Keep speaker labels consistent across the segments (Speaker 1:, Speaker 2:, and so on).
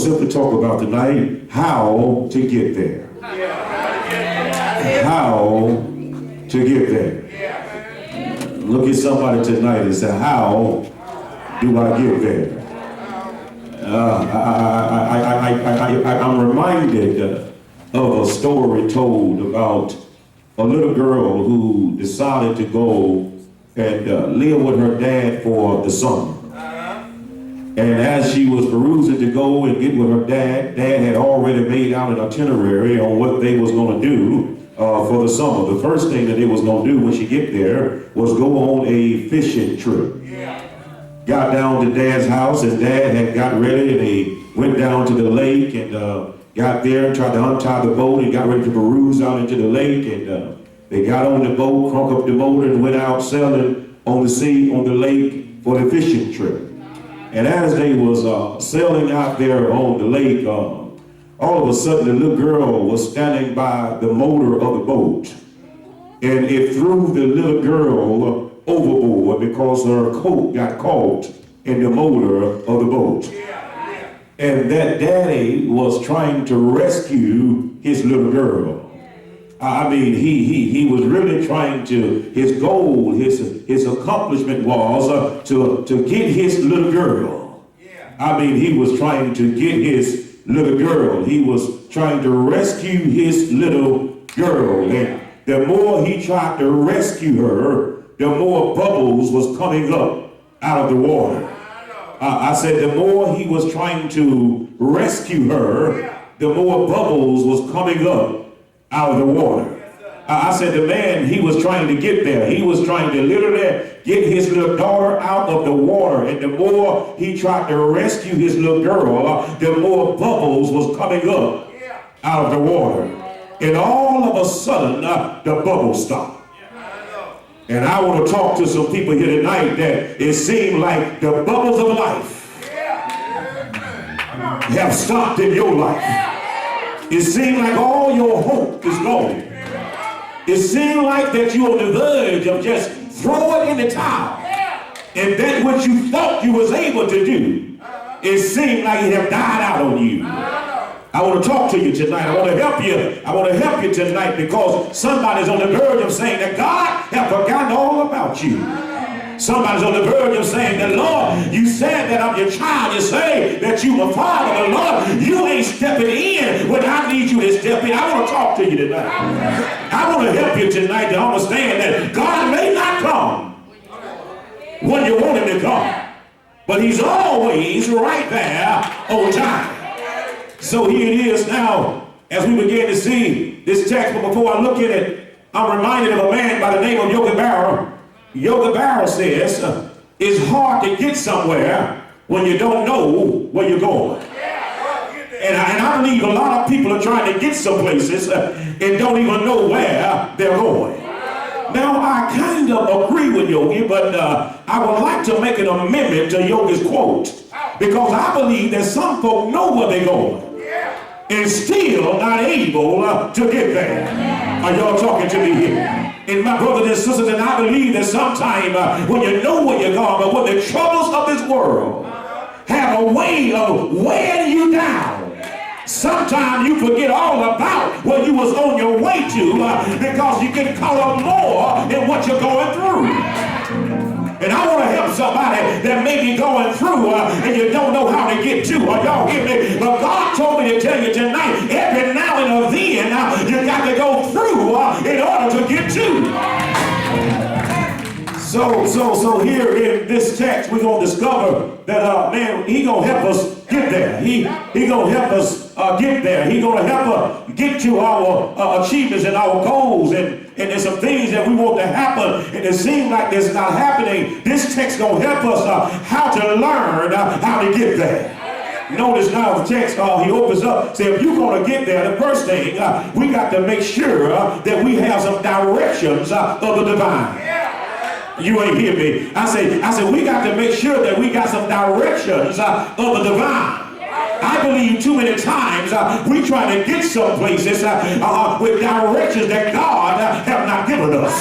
Speaker 1: simply talk about tonight how to get there. How to get there. Look at somebody tonight and say, how do I get there? I'm reminded of a story told about a little girl who decided to go and live with her dad for the summer. And as she was perusing to go and get with her dad, Dad had already made out an itinerary on what they was going to do for the summer. The first thing that they was going to do when she get there was go on a fishing trip. Got down to Dad's house, and Dad had got ready, and they went down to the lake and got there and tried to untie the boat and got ready to peruse out into the lake. And they got on the boat, crunk up the motor, and went out sailing on the sea, on the lake for the fishing trip. And as they was sailing out there on the lake, all of a sudden the little girl was standing by the motor of the boat. And it threw the little girl overboard because her coat got caught in the motor of the boat. And that daddy was trying to rescue his little girl. I mean, he was really trying to, his goal, his accomplishment was to get his little girl. I mean, he was trying to get his little girl. He was trying to rescue his little girl. And the more he tried to rescue her, the more bubbles was coming up out of the water. I said the more he was trying to rescue her, the more bubbles was coming up out of the water. I said the man, he was trying to get there. He was trying to literally get his little daughter out of the water. And the more he tried to rescue his little girl, the more bubbles was coming up out of the water. And all of a sudden, the bubbles stopped. And I want to talk to some people here tonight that it seemed like the bubbles of life have stopped in your life. It seemed like all your hope is gone. It seemed like that you're on the verge of just throwing in the towel. And that what you thought you was able to do, it seemed like it have died out on you. I want to talk to you tonight. I want to help you. I want to help you tonight because somebody's on the verge of saying that God have forgotten all about you. Somebody's on the verge of saying that, Lord, you said that I'm your child. You say that you my father, but Lord, you ain't stepping in when I need you to step in. I want to talk to you tonight. I want to help you tonight to understand that God may not come when you want him to come, but he's always right there on time. So here it is now, as we begin to see this text, but before I look at it, I'm reminded of a man by the name of Yogi Berra. Yogi Berra says, it's hard to get somewhere when you don't know where you're going. And I believe a lot of people are trying to get some places and don't even know where they're going. Now, I kind of agree with Yogi, but I would like to make an amendment to Yogi's quote, because I believe that some folk know where they're going and still not able to get there. Are y'all talking to me here? And my brothers and sisters, and I believe that sometime when you know where you're going, but when the troubles of this world have a way of weighing you down, sometimes you forget all about what you was on your way to because you get caught up more in what you're going through. And I want to help somebody that may be going through and you don't know how to get to. Are y'all hear me? But God told me to tell you tonight, every now and then you got to go through in order to get to. So here in this text, we're going to discover that, man, he going to help us get there. He going to help us get there. He going to help us get to our achievements and our goals. And there's some things that we want to happen, and it seems like it's not happening. This text going to help us how to learn how to get there. Notice now the text, he opens up, say if you're going to get there, the first thing, we got to make sure that we have some directions of the divine. You ain't hear me. I said we got to make sure that we got some directions of the divine. I believe too many times we try to get some places with directions that God have not given us.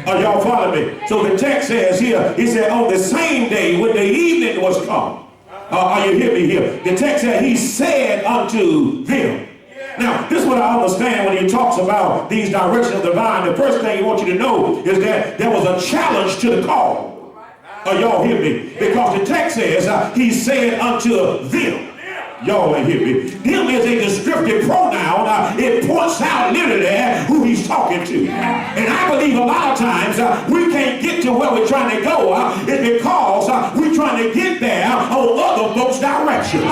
Speaker 1: Are y'all following me? So the text says here, he said on the same day when the evening was come, Are you hear me here? The text said he said unto them. Now, this is what I understand when he talks about these directions of the vine. The first thing he wants you to know is that there was a challenge to the call. Y'all hear me? Because the text says he said unto them. Y'all ain't hear me. Them is a descriptive pronoun. It points out literally who he's talking to. And I believe a lot of times we can't get to where we're trying to go. It's because we're trying to get there on other folks' directions.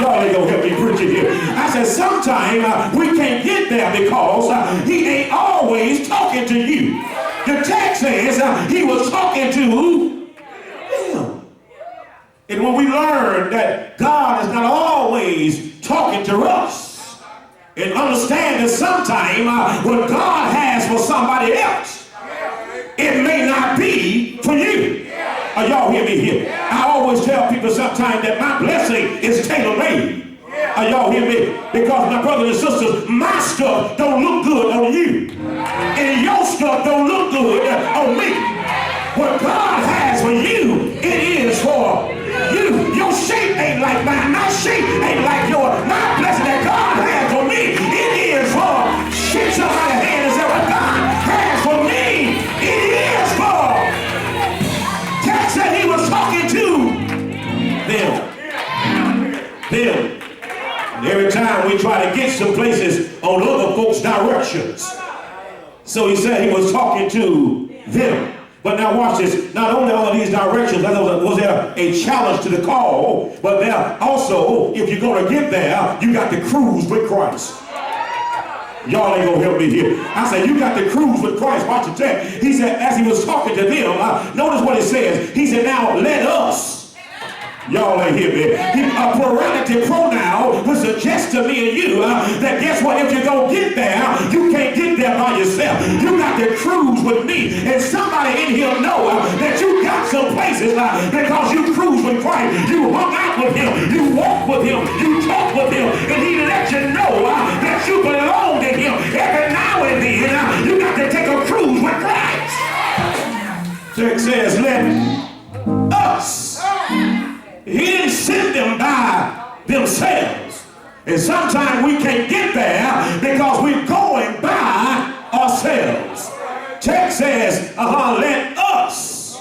Speaker 1: Y'all ain't gonna help me preach it here. I said sometimes we can't get there because he ain't always talking to you. The text says he was talking to them. And when we learn that God is not always talking to us, and understand that sometimes what God has for somebody else, it may not be for you. Y'all hear me here? I always tell people sometimes that my blessing is tailor-made. Y'all hear me? Because my brothers and sisters, my stuff don't look good on you. And your stuff don't look good on me. What God has for you, it is for you. Your shape ain't like mine. My shape ain't like yours. My blessing that God has for me, it is for. Shake somebody's hand and say, what God has for me, it is for. Text said he was talking to them. Them. And every time we try to get some places on other folks' directions. So he said he was talking to them. But now watch this. Not only all of these directions, was there a challenge to the call, but there also, if you're going to get there, you got to cruise with Christ. Y'all ain't going to help me here. I said, you got to cruise with Christ. Watch the text. He said, as he was talking to them, notice what it says. He said, now let us. Y'all ain't hear me. A plurality pronoun would suggest to me and you that guess what? If you're going to get there, you can't get there by yourself. You got to cruise with me. And somebody in here know that you got some places because you cruise with Christ. You hung out with him. You walk with him. You talk with him. And he let you know that you belong to him. Every now and then, you got to take a cruise with Christ. Text says, let us. He didn't send them by themselves. And sometimes we can't get there because we're going by ourselves. Text says, let us.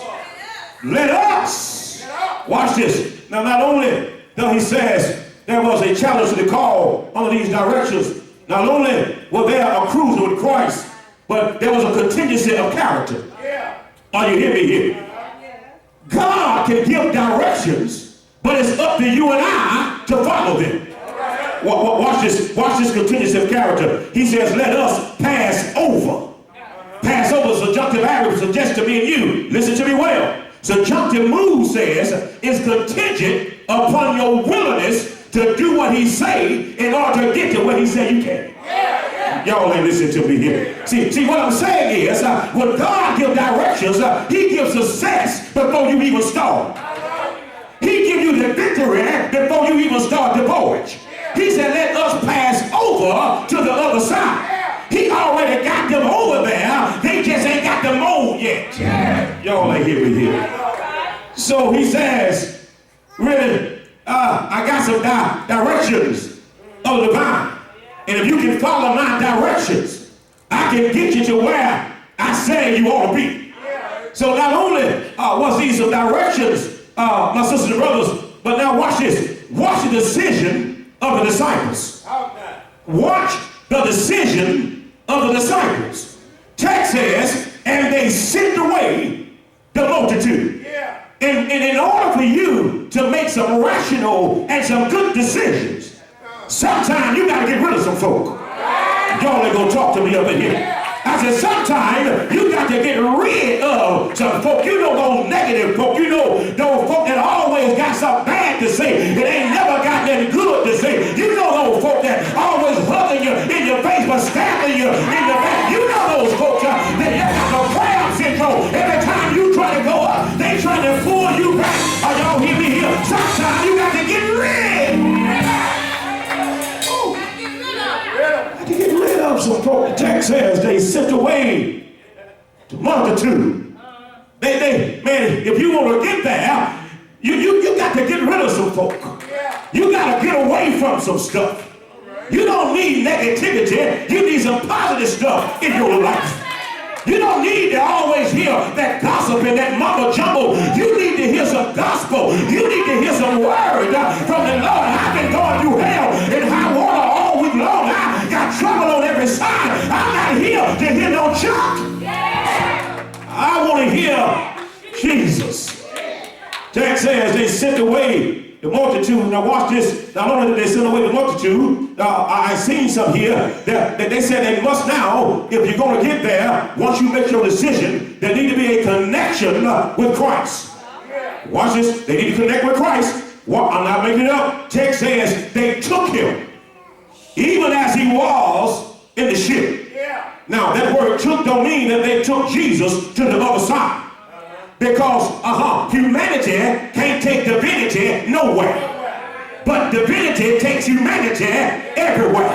Speaker 1: Let us. Watch this. Now, not only though he says there was a challenge to the call under these directions, not only were there a cruise with Christ, but there was a contingency of character. Are you hear me here? God can give directions, but it's up to you and I to follow them. Watch this contingency of character. He says, let us pass over. Pass over, subjunctive adverb suggests to me and you. Listen to me well. Subjunctive mood says is contingent upon your willingness to do what he say in order to get to what he said you can. Y'all ain't listening to me here. See what I'm saying is when God gives directions, he gives success before you even start. He gives you the victory before you even start the voyage. He said, let us pass over to the other side. He already got them over there. They just ain't got the mold yet. Y'all ain't hear me here. So he says, really, I got some directions of the vine. And if you can follow my directions, I can get you to where I say you ought to be. So not only was these some directions, my sisters and brothers, but now watch this. Watch the decision of the disciples. Watch the decision of the disciples. Text says, and they sent away the multitude. And in order for you to make some rational and some good decisions, sometimes you got to get rid of some folk. Y'all ain't gonna talk to me up in here. I said, sometimes you got to get rid of some folk. You know those negative folk. You know those folk that always got something bad to say. It ain't never got nothing good to say. You know those folk that always hugging you in your face but stabbing you in the back. You know those folks that got the crab syndrome. Every time you try to go up, they try to pull you back. Are y'all hear me here? Sometimes you got to get rid. Get rid of some folk. The text says they sent away the multitude. Man, if you want to get there, you got got to get rid of some folk. You got to get away from some stuff. You don't need negativity. You need some positive stuff in your life. You don't need to always hear that gossip and that mumbo jumbo. You need to hear some gospel. You need to hear some word from the Lord. I've been going through hell and high water all week long. I got trouble on every side. I'm not here to hear no junk. I want to hear Jesus. Text says they sent away the multitude. Now watch this. Not only did they send away the multitude, I seen some here that they said they must now, if you're going to get there, once you make your decision, there need to be a connection with Christ. Watch this. They need to connect with Christ. I'm not making it up. Text says they took him, even as he was in the ship. Now that word took don't mean that they took Jesus to the other side. Because humanity can't take divinity nowhere. But divinity takes humanity everywhere.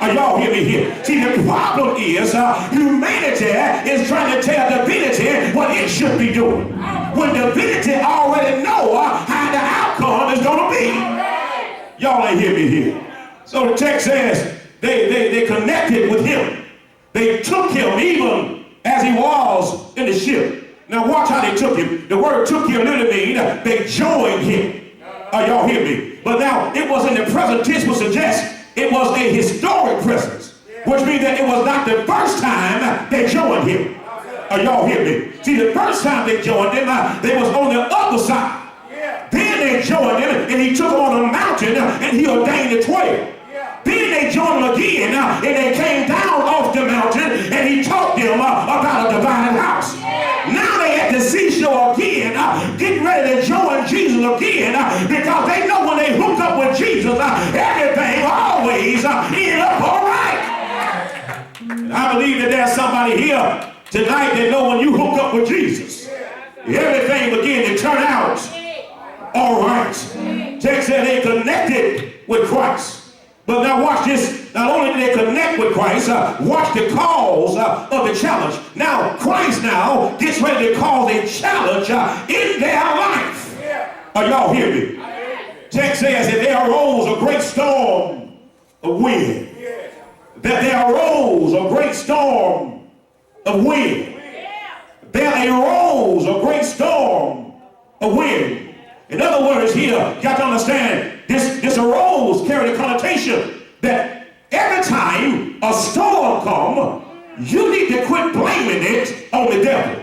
Speaker 1: Are y'all hear me here? See, the problem is humanity is trying to tell divinity what it should be doing. When divinity already know how the outcome is going to be. Y'all ain't hear me here. So the text says they connected with him. They took him even as he was in the ship. Now watch how they took him. The word took him literally means they joined him. Y'all hear me? But now it was in the present tense would suggest it was a historic presence, which means that it was not the first time they joined him. Y'all hear me? See, the first time they joined him, they was on the other side. Then they joined him and he took them on a mountain and he ordained the 12. Then they joined him again and they came down off the mountain and he taught them about a divided house. Now they at the seashore again, getting ready to join Jesus again because they know when they hook up with Jesus, everything always end up all right. And I believe that there's somebody here tonight that know when you hook up with Jesus, everything begin to turn out all right. Text said they connected with Christ. But now watch this. Not only did they connect with Christ, watch the cause of the challenge. Now Christ now gets ready to cause a challenge in their life. Are y'all hear me? Text says that there arose a great storm of wind. That there arose a great storm of wind. There arose a great storm of wind. In other words here, you got to understand, this arose carried a connotation that every time a storm comes, you need to quit blaming it on the devil.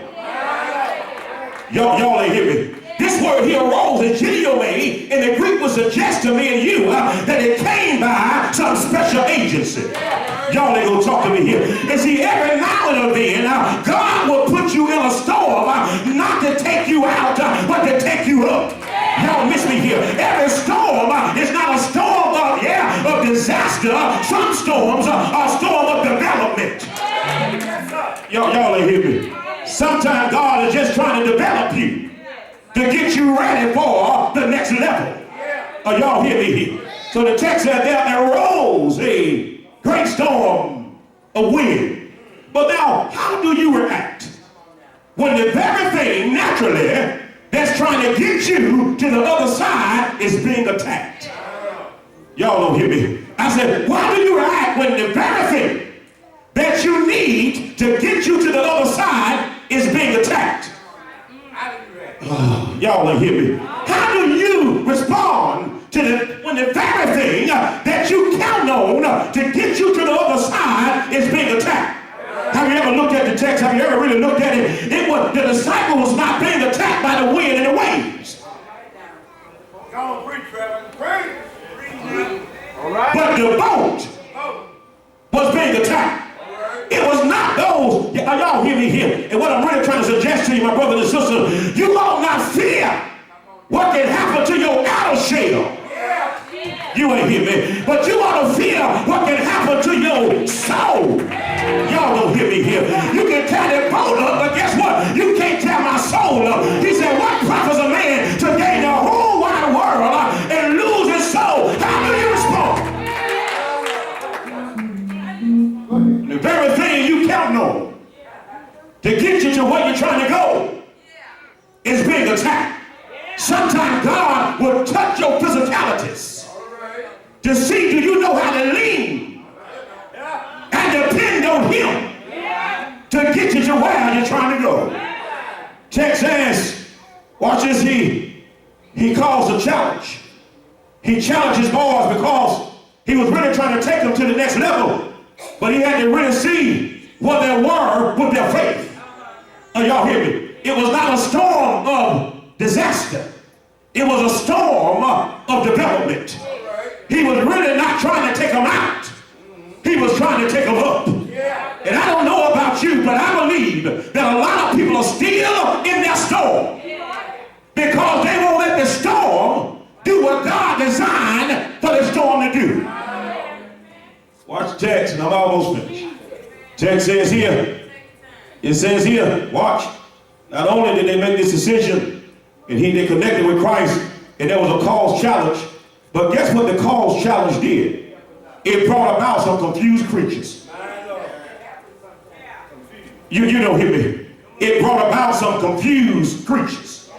Speaker 1: Y'all ain't hear me. This word here, arose, is geniomai, in the Greek would suggest to me and you that it came by some special agency. Y'all ain't gonna talk to me here. And see, every now and then, God will put you in a storm, not to take you out, but to take you up. Y'all miss me here. Every storm is not a storm of disaster. Some storms are a storm of development. Y'all ain't hear me. Sometimes God is just trying to develop you to get you ready for the next level. Y'all hear me here. So the text said there arose a great storm of wind. But now, how do you react when the very thing naturally that's trying to get you to the other side is being attacked? Y'all don't hear me. I said, why do you react when the very thing that you need to get you to the other side is being attacked? Y'all don't hear me. How do you respond to when the very thing that you count on to get you to the other side is being attacked? Have you ever looked at the text? Have you ever really looked at it? It was the disciple was not being attacked by the wind and the waves.
Speaker 2: Y'all preach, Trevor. Preach.
Speaker 3: All right.
Speaker 1: But the boat was being attacked. It was not those. Y'all hear me here. And what I'm really trying to suggest to you, my brothers and sisters, you ought not fear what can happen to your outer shell. You ain't hear me. But you ought to fear what can happen to your soul. Y'all don't hear me here. You can tear the boat up, but guess what? You can't tear my soul up. He said, what profits a man to gain the whole wide world and lose his soul? How do you respond? The very thing you count on to get you to where you're trying to go is being attacked. Sometimes God God will touch your physicalities to see, do you know how to lean and depend on him to get you to where you're trying to go. Text says, watch this, he calls a challenge. He challenges boys because he was really trying to take them to the next level, but he had to really see what they were with their faith. Y'all hear me? It was not a storm of disaster. It was a storm of development. He was really not trying to take them out. He was trying to take them up. And I don't know about you, but I believe that a lot of people are still in their storm because they won't let the storm do what God designed for the storm to do. Watch the text, and I'm almost finished. Text says here, it says here, watch. Not only did they make this decision, and they connected with Christ, and there was a cause challenge, but guess what the cause challenge did? It brought about some confused creatures. You don't hear me. It brought about some confused creatures.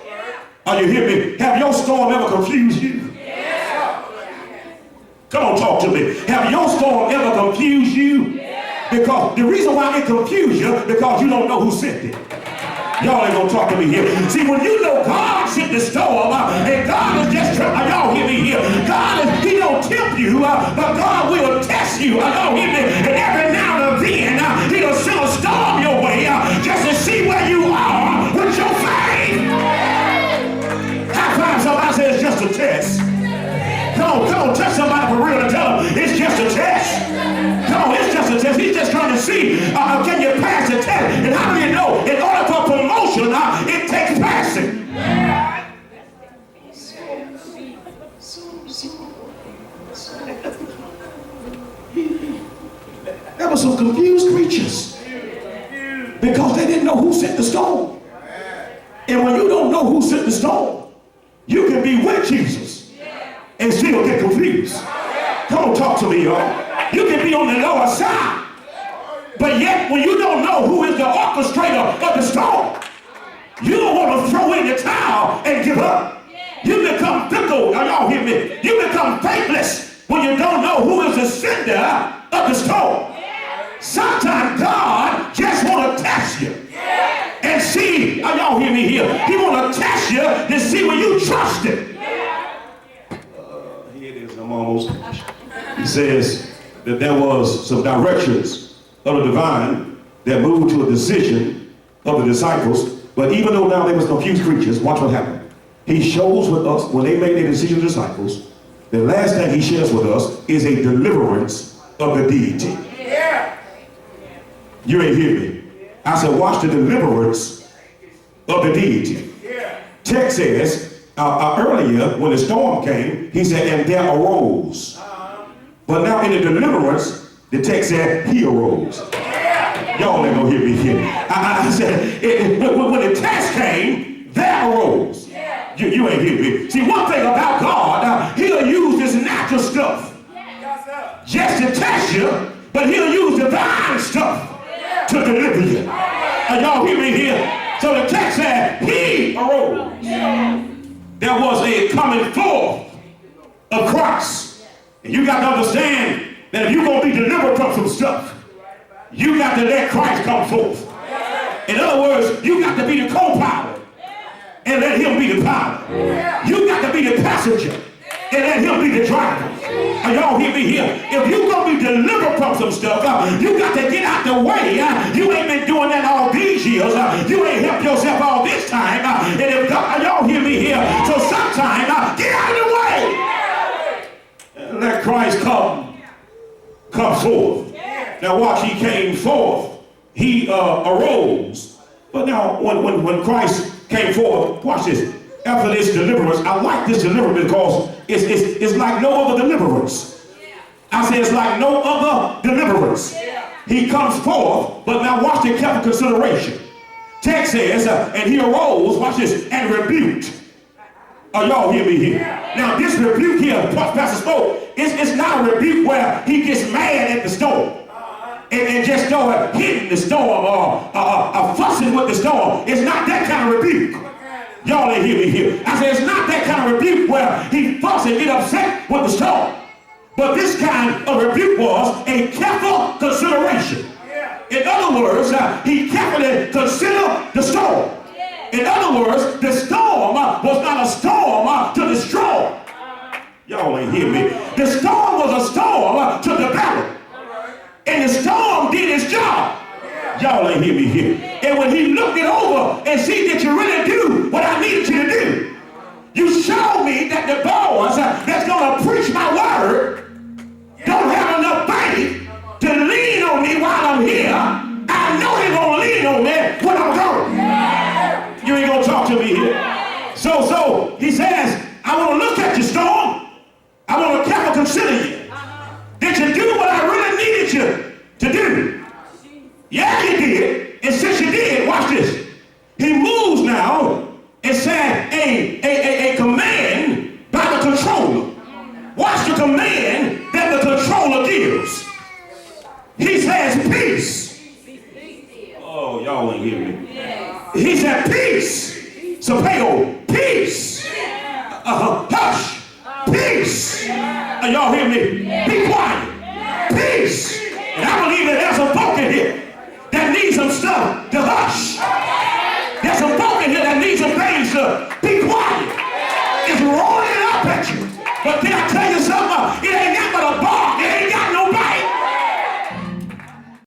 Speaker 1: Are you hear me? Have your storm ever confused you? Come on, talk to me. Have your storm ever confused you? Because the reason why it confused you, because you don't know who sent it. Y'all ain't gonna talk to me here. See, when you know God sent the storm, and God is just trying, y'all hear me here. He don't tempt you, but God will test you. Y'all hear me? And every now and then, he'll send a storm your way, just to see where you are with your faith. High five somebody, say it's just a test. Come on, touch somebody for real and tell them it's just a test. Come on, it's just a test. He's just trying to see, can you pass the test? And how do you know? In order for promotion, it takes passing. There were some confused creatures because they didn't know who sent the storm. And when you don't know who sent the storm, you can be with Jesus and still get confused. Come on, talk to me, y'all. You can be on the lower side, but yet when you don't know who is the orchestrator of the storm, you don't want to throw in the towel and give up. You become fickle. Y'all hear me? You become faithless when you don't know who is the sender of the storm. Sometimes God just want to test you and see. Y'all hear me here? He want to test you to see when you trust him. Here it is. I'm almost finished. He says that there was some directions of the divine that moved to a decision of the disciples. But even though now they was confused creatures, watch what happened. He shows with us, when they made their decision, the disciples, the last thing he shares with us is a deliverance of the deity. You ain't hear me. I said, watch the deliverance of the deity. Text says, earlier when the storm came, he said, and there arose. But now in the deliverance, the text said, he arose. Y'all ain't gonna hear me here. I said, when the test came, there arose. You ain't hear me. See, one thing about God, he'll use this natural stuff just to test you, but he'll use divine stuff to deliver you. Y'all hear me here? So the text said, he arose. There was a coming forth of Christ. And you got to understand that if you're going to be delivered from some stuff, you got to let Christ come forth. In other words, you got to be the co-pilot and let him be the pilot. You got to be the passenger and let him be the driver. Y'all hear me here? If you're going to be delivered from some stuff, you got to get out the way. You ain't been doing that all these years. You ain't helped yourself all this time. And if God, y'all hear me here? So sometime, get out of the way. And let Christ come forth. Now watch, he came forth. He arose. But now when Christ came forth, watch this. After this deliverance, I like this deliverance because it's like no other deliverance. I say it's like no other deliverance. He comes forth, but now watch the careful consideration. Text says, and he arose, watch this, and rebuked. Y'all hear me here? Now this rebuke here, Pastor spoke, it's not a rebuke where he gets mad at the storm and just start hitting the storm or fussing with the storm. It's not that kind of rebuke. Y'all ain't hear me here. I said, it's not that kind of rebuke where he fuss and get upset with the storm. But this kind of rebuke was a careful consideration. In other words, he carefully considered the storm. In other words, the storm was not a storm to destroy. Y'all ain't hear me. The storm was a storm to develop. And the storm did its job. Y'all ain't hear me here. And when he looked it over and see that you really do what I needed you to do, you showed me that the boys that's going to preach my word don't have enough faith to lean on me while I'm here. I know they're going to lean on me when I'm gone. You ain't going to talk to me here. So he says, I want to look at your storm. I want to carefully consider you. Did you do what I really needed you to do? Yeah, you did. And since you did, watch this. He moves now and said a command by the controller. Watch the command that the controller gives. He says peace. Oh, y'all ain't hearing me. He said peace. Sapeo, peace. Hush. Peace. Y'all hear me? Be quiet. Peace. And I believe that there's some folk in here that need some stuff to hush. There's some folk in here that need some things to be quiet. It's rolling up at you. But can I tell you something? It